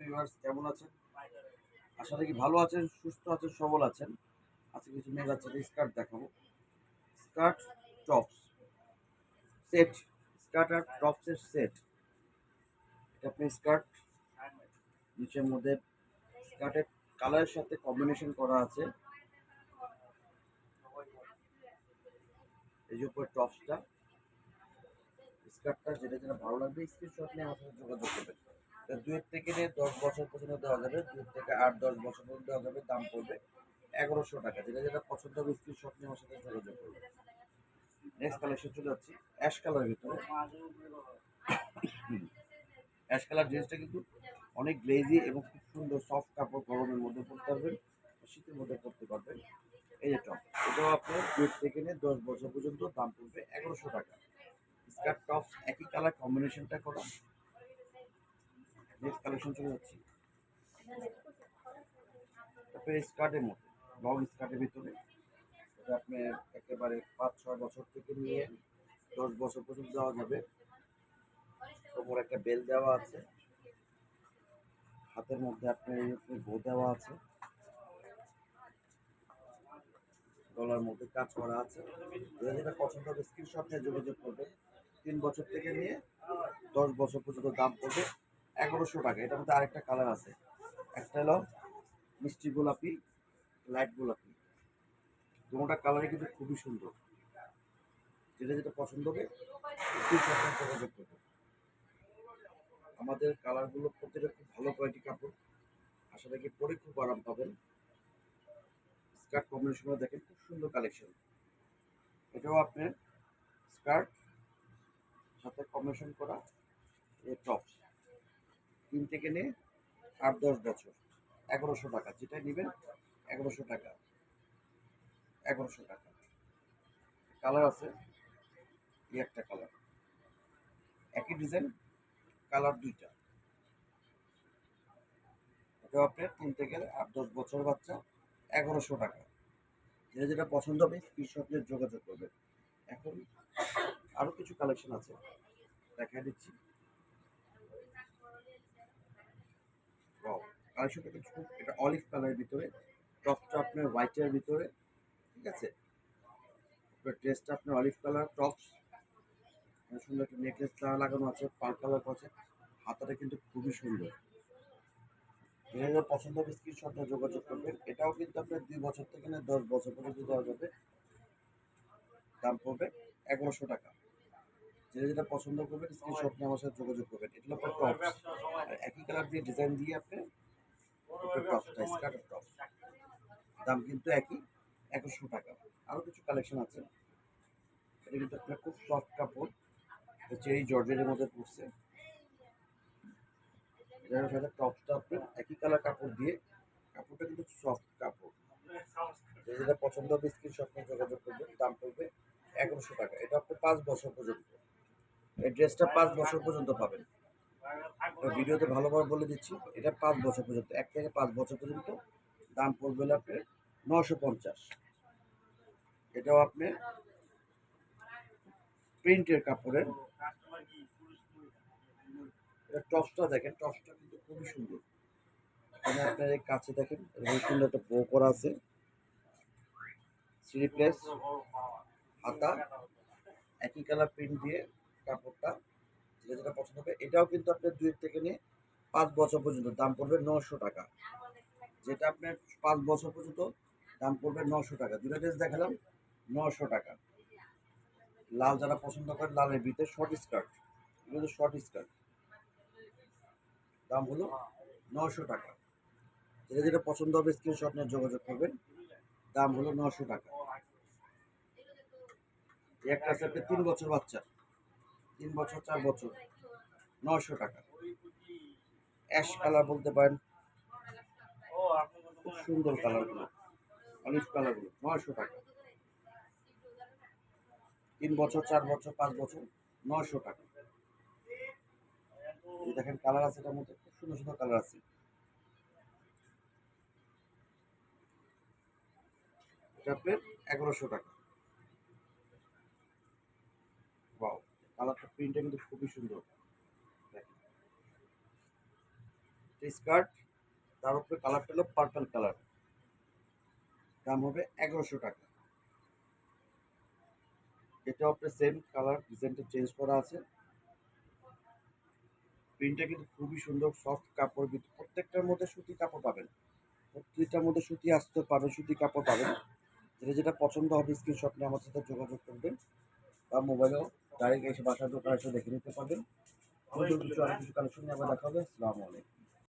Viewers, কেমন আছেন? আশা রাখি ভালো আছেন, সুস্থ আছেন, সবল আছেন। আজকে কিছু মেয়ে বাচ্চাদের স্কার্ট দেখাবো। স্কার্ট, টপস সেট, স্কার্ট আর টপসের সেট। এটা আপনি স্কার্ট নিচের মধ্যে স্কার্টের কালারের সাথে কম্বিনেশন করা আছে। এই যে উপর টপসটা, স্কার্টটা যেটা যেটা ভালো লাগবে স্ক্রিনশট নিয়ে আমার সাথে যোগাযোগ করবেন। 2 থেকে নিয়ে 10 বছর পর্যন্ত দেওয়া যাবে, 2 থেকে 8-10 বছর পর্যন্ত দেওয়া যাবে। দাম পড়বে 1100 টাকা। যেটা যেটা পছন্দ হবে স্ক্রিনশট নিয়ে আমার সাথে যোগাযোগ করবেন। নেক্সট কালেকশন চলে যাচ্ছি অ্যাশ কালারের ভিতরে। অ্যাশ কালার জিনিসটা কিন্তু অনেক গ্লেজি এবং খুব সুন্দর সফট কাপড়, গরমের মধ্যে পরতে পারবেন, শীতের মধ্যে পরতে পারবেন। এই যে টপ, এটাও আপনার 2 থেকে নিয়ে 10 বছর পর্যন্ত। দাম পড়বে 1100 টাকা। স্কার্ট টপস একই কালার কম্বিনেশনটা করা। নেক্সট কালেকশন চলে যাচ্ছি তারপরে স্কার্টের মধ্যে, লং স্কার্টের ভিতরে। এটা আপনার একেবারে 5-6 বছর থেকে নিয়ে 10 বছর পর্যন্ত দেওয়া যাবে। ওপর একটা বেল দেওয়া আছে, হাতের মধ্যে আপনার বো দেওয়া আছে, গলার মধ্যে কাজ করা আছে। যেটা যেটা পছন্দ হবে স্ক্রিনশট নিয়ে যোগাযোগ করবেন। 3 বছর থেকে নিয়ে 10 বছর পর্যন্ত। দাম পড়বে 1100 টাকা। এটার মধ্যে আরেকটা কালার আছে, একটা হলো মিষ্টি গোলাপি, লাইট গোলাপি। দুটোটা কালারই কিন্তু খুবই সুন্দর। যেটা যেটা পছন্দ হবে স্ক্রিনশট নিয়ে যোগাযোগ করবেন। আমাদের কালারগুলো প্রতিটা খুব ভালো কোয়ালিটি কাপড়। আশা রাখি পরে খুব আরাম পাবেন। স্কার্ট কম্বিনেশনগুলো দেখেন, খুব সুন্দর কালেকশন। এটাও আপনার স্কার্ট সাথে কম্বিনেশন করা এই টপস। 3 থেকে নিয়ে 8-10 বছর, 1100 টাকা। যেটা নেবেন 1100 টাকা। 1100 টাকা। কালার আছে, এই একটা কালার, একই ডিজাইন, কালার দুইটা। এটাও আপনার 3 থেকে 8-10 বছর বাচ্চা, 1100 টাকা। যেটা যেটা পছন্দ হবে স্ক্রিনশট নিয়ে যোগাযোগ করবেন। এখন আরো কিছু কালেকশন আছে, দেখা দিচ্ছি। কালেকশনটা কিন্তু খুব, এটা অলিভ কালারের ভিতরে, টপটা আপনার হোয়াইটের ভিতরে, ঠিক আছে। ড্রেসটা আপনার অলিভ কালার, টপস সুন্দর একটা নেকলেস লাগানো আছে, পার কালার আছে। হাতাটা কিন্তু খুবই সুন্দর। যেটা পছন্দ হবে স্ক্রিনশট নিয়ে যোগাযোগ করবেন। এটাও কিন্তু আপনার 2 বছর থেকে না 10 বছর পর্যন্ত দেওয়া যাবে। দাম পড়বে 1100 টাকা। যেটা যেটা পছন্দ করবেন স্ক্রিনশট নিয়ে আমার সাথে যোগাযোগ করবেন। এটা হলো টপস, আর একই কালার দিয়ে ডিজাইন দিয়ে আপনি টপসটা, স্কার্টের টপস। দাম কিন্তু একই, 1100 টাকা। আরো কিছু কালেকশন আছে। এটা কিন্তু আপনার খুব সফট কাপড়, চেরি জর্জেটের মধ্যে পড়ছে। এটার সাথে টপসটা আপনার একই কালার কাপড় দিয়ে, কাপড়টা কিন্তু সফট কাপড়। যেটা পছন্দ হবে স্ক্রিনশট নিয়ে যোগাযোগ করবেন। দাম পড়বে 1100 টাকা। এটা আপনি 5 বছর পর্যন্ত, এই ড্রেসটা 5 বছর পর্যন্ত পাবেন। ভিডিওতে ভালোভাবে বলে দিচ্ছি, এটা 5 বছর পর্যন্ত, 1 থেকে 5 বছর পর্যন্ত। দাম পড়বে আপনার 950। এটাও আপনি প্রিন্টের কাপড়ের। এটা টপসটা দেখেন, টপসটা কিন্তু খুবই সুন্দর। এখানে আপনার এই কাছে দেখেন খুবই সুন্দর একটা বো করা আছে, স্লিভলেস, হাতা, একই কালার প্রিন্ট দিয়ে কাপড়টা। যেটা যেটা পছন্দ হবে। এটাও কিন্তু আপনার 2 থেকে নিয়ে 5 বছর পর্যন্ত। দাম পড়বে 900 টাকা। যেটা আপনার 5 বছর পর্যন্ত, দাম পড়বে 900 টাকা। দুটো ড্রেস দেখালাম 900 টাকা। লাল যারা পছন্দ করেন, লালের ভিতরে শর্ট স্কার্ট, এগুলো শর্ট স্কার্ট। দাম হলো 900 টাকা। যেটা যেটা পছন্দ হবে স্ক্রিনশট নিয়ে যোগাযোগ করবেন। দাম হলো 900 টাকা। একটা আছে আপনার 3 বছর বাচ্চা, 3 বছর 4 বছর, 900 টাকা। অ্যাশ কালার বলতে পারেন, খুব সুন্দর কালারগুলো, অলিভ কালারগুলো, 900 টাকা। 3 বছর 4 বছর 5 বছর, 900 টাকা। দেখেন কালার আছে, এটার মধ্যে খুব সুন্দর সুন্দর কালার আছে। এটা আপনার 1100 টাকা। ওয়াও, কালারটা প্রিন্টটা কিন্তু খুবই সুন্দর। দেখেন স্কার্ট, তার উপরে কালারটা হলো পার্পল কালার, দাম হবে 1100 টাকা। এটা আপনার সেম কালার, ডিজাইনটা চেঞ্জ করা আছে। প্রিন্টটা কিন্তু খুবই সুন্দর, সফট কাপড়, কিন্তু প্রত্যেকটার মধ্যে সুতি কাপড় পাবেন, প্রত্যেকটার মধ্যে সুতি আসতে পাবেন, সুতি কাপড় পাবেন। যেটা যেটা পছন্দ হবে স্ক্রিনশট নিয়ে আমার সাথে যোগাযোগ করবেন, বা মোবাইলেও ডাইরেক্ট এসে বাসার দোকানে এসে দেখে নিতে পারবেন। সুন্দর কিছু আরো কিছু কালেকশন নিয়ে আবার দেখা হবে। আসসালামু আলাইকুম।